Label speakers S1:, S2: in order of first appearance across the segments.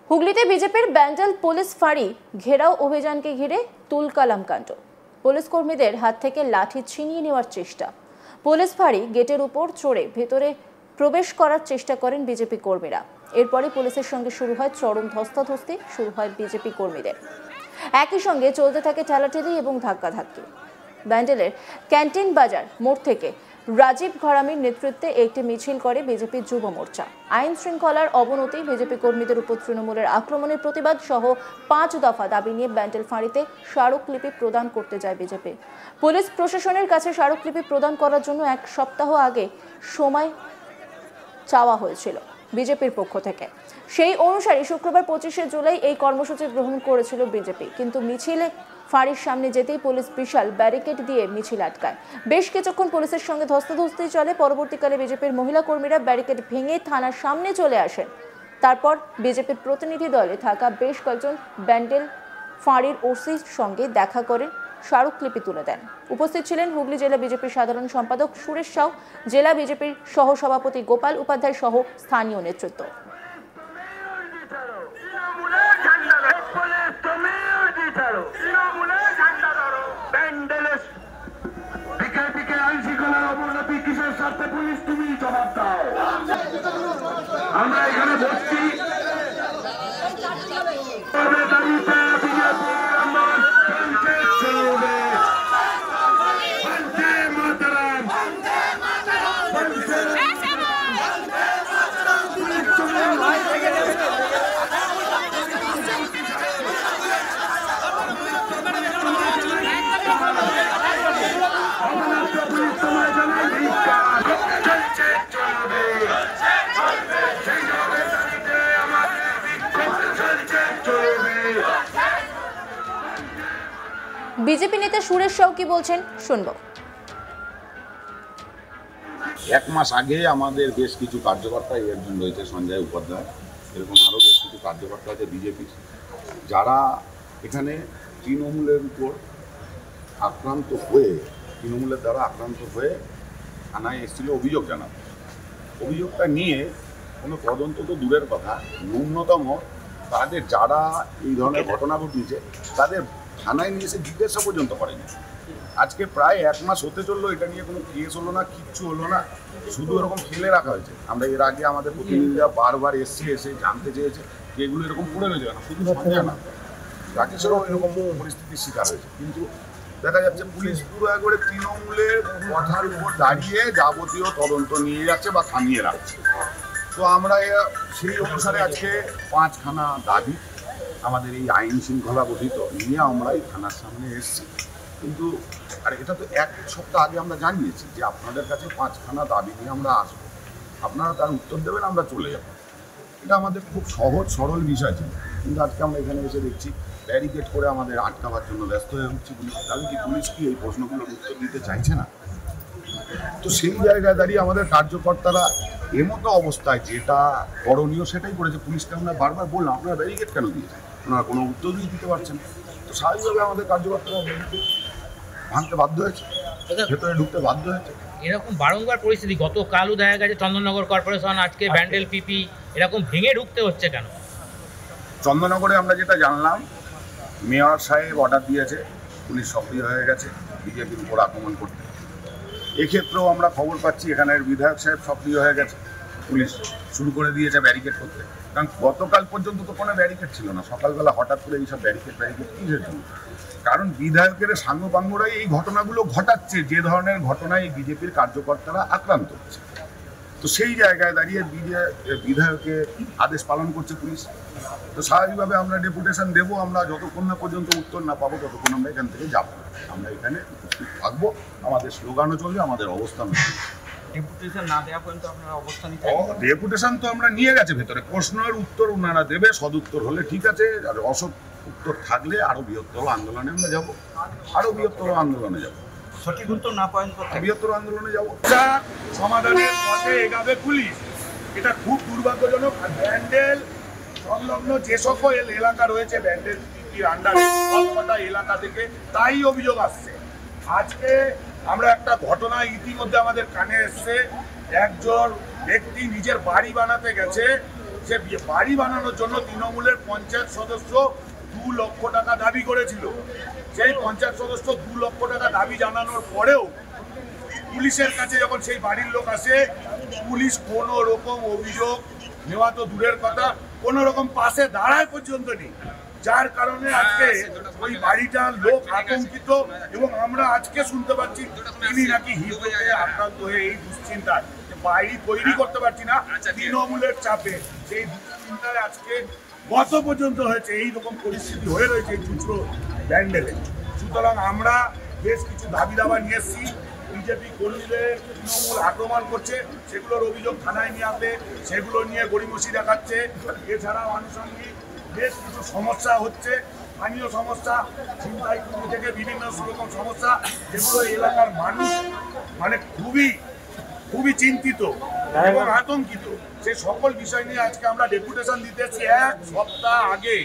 S1: হুগলিতে বিজেপির ব্যান্ডেল পুলিশ ফাঁড়ি ঘেরাও অভিযানকে ঘিরে তুলকালাম কাণ্ড। পুলিশ কর্মীদের হাত থেকে লাঠি ছিনিয়ে নেওয়ার চেষ্টা। পুলিশ ফাঁড়ি গেটের উপর চড়ে ভেতরে প্রবেশ করার চেষ্টা করেন বিজেপি কর্মীরা। এরপরে পুলিশের সঙ্গে শুরু হয় চরম ধস্তাধস্তি, শুরু হয় বিজেপি কর্মীদের। একই সঙ্গে চলতে থাকে ঠেলাঠেলি এবং ধাক্কাধাক্কি। ব্যান্ডেলের ক্যান্টিন বাজার মোড় থেকে রাজীব ঘরামির নেতৃত্বে একটি মিছিল করে বিজেপির যুব মোর্চা। আইন শৃঙ্খলার অবনতি, বিজেপি কর্মীদের উপর তৃণমূলের আক্রমণের প্রতিবাদ সহ 5 দফা দাবি নিয়ে ব্যান্ডেল ফাঁড়িতে স্মারকলিপি প্রদান করতে যায় বিজেপি। পুলিশ প্রশাসনের কাছে স্মারকলিপি প্রদান করার জন্য 1 সপ্তাহ আগে সময় চাওয়া হয়েছিল বিজেপির পক্ষ থেকে। সেই অনুসারে শুক্রবার 25শে জুলাই এই কর্মসূচি গ্রহণ করেছিল বিজেপি, কিন্তু মিছিলে ফাঁড়ির সামনে যেতেই পুলিশ বিশাল ব্যারিকেড দিয়ে মিছিল আটকায়। বেশ কিছুক্ষণ পুলিশের সঙ্গে ধস্তাধস্তি চলে। পরবর্তীকালে বিজেপির মহিলা কর্মীরা ব্যারিকেড ভেঙে থানার সামনে চলে আসেন। তারপর বিজেপির প্রতিনিধি দলে থাকা বেশ কয়েকজন ব্যান্ডেল ফাঁড়ির ওসির সঙ্গে দেখা করেন, স্মারকলিপি তুলে দেন। উপস্থিত ছিলেন হুগলি জেলা বিজেপির সাধারণ সম্পাদক সুরেশ সাউ, জেলা বিজেপির সহ সভাপতি গোপাল উপাধ্যায় সহ স্থানীয় নেতৃত্ব।
S2: আমরা এখানে বসছি
S1: বিজেপি নেতা সুরেশ সাউ কি বলছেন শুনবো।
S3: 1 মাস আগে আমাদের বেশ কিছু কার্যকর্তা, একজন রয়েছে সঞ্জয় উপাধ্যায়, এরকম আরও বেশ কিছু কার্যকর্তা আছে বিজেপির, যারা এখানে তৃণমূলের উপর তৃণমূলের দ্বারা আক্রান্ত হয়ে থানায় এসেছিল অভিযোগ জানাতে। অভিযোগটা নিয়ে কোনো তদন্ত তো দূরের কথা, ন্যূনতম তাদের যারা এই ধরনের ঘটনা ঘটিয়েছে তাদের থানায় নিয়ে এসে জিজ্ঞাসা পর্যন্ত করেনি। আজকে প্রায় 1 মাস হতে চললো, এটা নিয়ে কোনো কেস হলো না, কিচ্ছু হলো না, শুধু এরকম ফেলে রাখা হয়েছে। আমরা এর আগে আমাদের প্রতিনিধিরা বারবার এসে জানতে চেয়েছে যে এগুলো এরকম পড়ে রয়েছে না, শুধু সঞ্জয় না, রাকেশেরও এরকম পরিস্থিতির শিকার হয়েছে। কিন্তু দেখা যাচ্ছে পুলিশ পুরো একবারে তৃণমূলের কথার উপর দাঁড়িয়ে যাবতীয় তদন্ত নিয়ে যাচ্ছে বা থামিয়ে রাখছে। তো আমরা সেই অনুসারে আজকে 5খানা দাবি আমাদের এই আইন শৃঙ্খলা গঠিত নিয়ে আমরা এই থানার সামনে এসেছি। কিন্তু আর এটা তো 1 সপ্তাহ আগে আমরা জানিয়েছি যে আপনাদের কাছে 5খানা দাবি নিয়ে আমরা আসবো, আপনারা তার উত্তর দেবেন, আমরা চলে যাব। এটা আমাদের খুব সহজ সরল বিষয় ছিল, কিন্তু আজকে আমরা এখানে এসে দেখছি ব্যারিকেড করে আমাদের আটকাবার জন্য ব্যস্ত হয়ে উঠছি পুলিশ। তাহলে কি পুলিশ কি এই প্রশ্নগুলোর উত্তর দিতে চাইছে না? তো সেই জায়গায় দাঁড়িয়ে আমাদের কার্যকর্তারা এমতো অবস্থায় যেটা করণীয় সেটাই করেছে। পুলিশকে আমরা বারবার বললাম আপনারা ব্যারিকেড কেন দিয়েছেন, ওনারা কোনো উত্তরই দিতে পারছেন না। তো স্বাভাবিকভাবে আমাদের কার্যকর্তারা ভাঙতে বাধ্য হয়েছে, ভেতরে ঢুকতে বাধ্য হয়েছে।
S4: এরকম বারংবার পরিস্থিতি, গতকালও দেখা গেছে চন্দননগর কর্পোরেশন, আজকে ব্যান্ডেল পিপি, এরকম ভেঙে ঢুকতে হচ্ছে কেন?
S3: চন্দননগরে আমরা যেটা জানলাম, মেয়র সাহেব অর্ডার দিয়েছে, পুলিশ সক্রিয় হয়ে গেছে বিজেপির উপর আক্রমণ করতে। এক্ষেত্রেও আমরা খবর পাচ্ছি এখানের বিধায়ক সাহেব সক্রিয় হয়ে গেছে, পুলিশ শুরু করে দিয়েছে ব্যারিকেড করতে। কারণ গতকাল পর্যন্ত তো কোনো ব্যারিকেড ছিল না, সকালবেলা হঠাৎ করে এইসব ব্যারিকেড কিসের জন্য? কারণ বিধায়কের সাঙ্গপাঙ্গরাই এই ঘটনাগুলো ঘটাচ্ছে, যে ধরনের ঘটনায় বিজেপির কার্যকর্তারা আক্রান্ত হচ্ছে। তো সেই জায়গায় দাঁড়িয়ে বিধায়কের আদেশ পালন করছে পুলিশ। তো স্বাভাবিকভাবে আমরা ডেপুটেশন দেবো, আমরা যতক্ষণ না পর্যন্ত উত্তর না পাবো ততক্ষণ আমরা এখান থেকে যাবো। আমরা এখানে উপস্থিত থাকবো, আমাদের স্লোগানও চলবে, আমাদের অবস্থান চলবে।
S5: ডেপুটেশন না দেওয়া পর্যন্ত আপনারা অবস্থান নিতে?
S3: ডেপুটেশন তো আমরা নিয়ে গেছে ভেতরে, প্রশ্নের উত্তর ওনারা দেবে, সদুত্তর হলে ঠিক আছে, আর অসৎ উত্তর থাকলে আরো বৃহত্তর আন্দোলনে আমরা যাবো, আরো বৃহত্তর আন্দোলনে যাবো,
S5: সঠিক উত্তর না পাওয়া
S3: বৃহত্তর আন্দোলনে যাবো। সমাধানের পথে এগাবে পুলিশ, এটা খুব দুর্ভাগ্যজনক। আর ব্যান্ডেল সংলগ্ন যে সকল এলাকা রয়েছে ব্যান্ডেল আন্ডারে, সবকটা এলাকা থেকে তাই অভিযোগ আসছে। আজকে আমরা একটা ঘটনা ইতিমধ্যে আমাদের কানে এসছে, একজন ব্যক্তি নিজের বাড়ি বানাতে গেছে, সে বাড়ি বানানোর জন্য তৃণমূলের পঞ্চায়েত সদস্য 2 লক্ষ টাকা দাবি করেছিল। সেই পঞ্চায়েত সদস্য 2 লক্ষ টাকা দাবি জানানোর পরেও পুলিশের কাছে যখন সেই বাড়ির লোক আসে, পুলিশ কোনো রকম অভিযোগ নেওয়া তো দূরের কথা, কোনো রকম পাশে দাঁড়ায় পর্যন্ত নেই। যার কারণে আজকে ওই বাড়িটার লোক আতঙ্কিত, এবং আমরা আজকে শুনতে পাচ্ছি তিনি নাকি হৃদরোগে আক্রান্ত হয়ে এই দুশ্চিন্তায় বাড়ি তৈরি করতে পারছি না তৃণমূলের চাপে, সেই দুশ্চিন্তায় আজকে গত পর্যন্ত হয়েছে। এইরকম পরিস্থিতি হয়ে রয়েছে এই চুচড়ো ব্যান্ডেলে। সুতরাং আমরা বেশ কিছু দাবি দাবা নিয়ে এসেছি। বিজেপি কর্মীদের তৃণমূল আক্রমণ করছে, সেগুলোর অভিযোগ থানায় নিয়ে আসবে, সেগুলো নিয়ে গড়িমসি দেখাচ্ছে। এছাড়াও আনুষঙ্গিক বেশ কিছু সমস্যা হচ্ছে, স্থানীয় সমস্যা, ছিনতাই থেকে বিভিন্ন রকম সমস্যা, যেগুলো এলাকার মানুষ মানে খুবই চিন্তিত এবং আতঙ্কিত। সেই সকল বিষয় নিয়ে আজকে আমরা ডেপুটেশন দিতে এসেছি। 1 সপ্তাহ আগে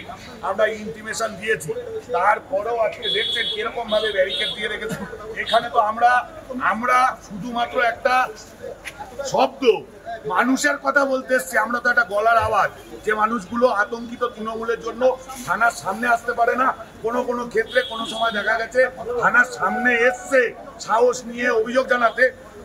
S3: আমরা ইন্টিমেশন দিয়েছি, তারপরেও আজকে দেখছেন কিরকম ভাবে ব্যারিকেড দিয়ে রেখেছে। এখানে তো আমরা শুধুমাত্র একটা শব্দ মানুষের কথা বলতে এসছি, আমরা তো একটা গলার আওয়াজ। যে মানুষগুলো আতঙ্কিত তৃণমূলের জন্য থানার সামনে আসতে পারে না, কোনো ক্ষেত্রে কোনো সময় দেখা গেছে থানার সামনে এসছে সাহস নিয়ে অভিযোগ জানাতে,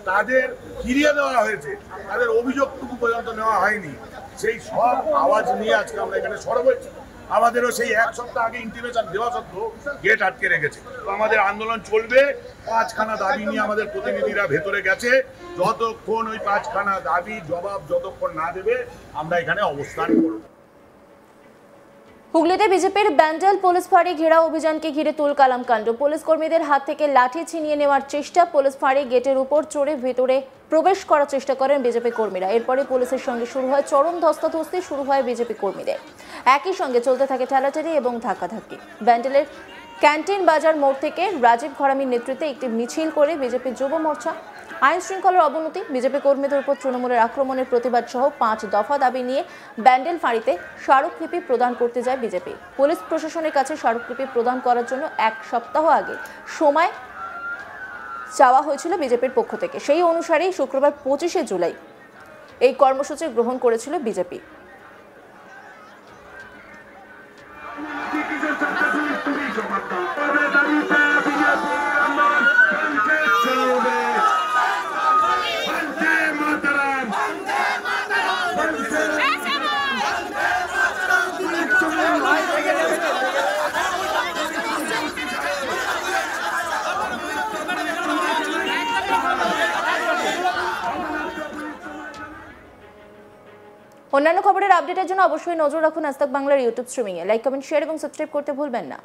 S3: তাদের ফিরিয়ে দেওয়া হয়েছে, তাদের অভিযোগটুকু পর্যন্ত নেওয়া হয়নি। সেই সব আওয়াজ নিয়ে আজকে আমরা এখানে সরব হয়েছি। আমাদেরও সেই 1 সপ্তাহ আগে ইন্টিমেশন দেওয়া সত্ত্বেও গেট আটকে রেখেছে। তো আমাদের আন্দোলন চলবে। 5খানা দাবি নিয়ে আমাদের প্রতিনিধিরা ভেতরে গেছে। যতক্ষণ ওই 5খানা দাবি জবাব যতক্ষণ না দেবে আমরা এখানে অবস্থান করব।
S1: হুগলিতে বিজেপির ব্যান্ডেল পুলিশ ফাঁড়ি ঘেরাও অভিযানকে ঘিরে তুলকালাম কাণ্ড। পুলিশ কর্মীদের হাত থেকে লাঠি ছিনিয়ে নেওয়ার চেষ্টা, পুলিশ ফাঁড়ি গেটের উপর চড়ে ভেতরে প্রবেশ করার চেষ্টা করেন বিজেপি কর্মীরা। এরপরে পুলিশের সঙ্গে শুরু হয় চরম ধস্তাধস্তি, শুরু হয় বিজেপি কর্মীদের। একই সঙ্গে চলতে থাকে ঠেলাঠেলি এবং ধাক্কাধাক্কি। ব্যান্ডেলের ক্যান্টিন বাজার মোড় থেকে রাজীব ঘরামির নেতৃত্বে একটি মিছিল করে বিজেপি যুব মোর্চা। আইন শৃঙ্খলার অবনতি, বিজেপি কর্মীদের উপর তৃণমূলের আক্রমণের প্রতিবাদ সহ 5 দফা দাবি নিয়ে ব্যান্ডেল ফাঁড়িতে স্মারকলিপি প্রদান করতে যায় বিজেপি। পুলিশ প্রশাসনের কাছে স্মারকলিপি প্রদান করার জন্য 1 সপ্তাহ আগে সময় চাওয়া হয়েছিল বিজেপির পক্ষ থেকে। সেই অনুসারেই শুক্রবার 25শে জুলাই এই কর্মসূচি গ্রহণ করেছিল বিজেপি। অন্যান্য খবরের আপডেটের জন্য অবশ্যই নজর রাখুন আজ তাক বাংলার ইউটিউব স্ট্রিমিংয়ে। লাইক, কমেন্ট, শেয়ার এবং সাবস্ক্রাইব করতে ভুলবেন না।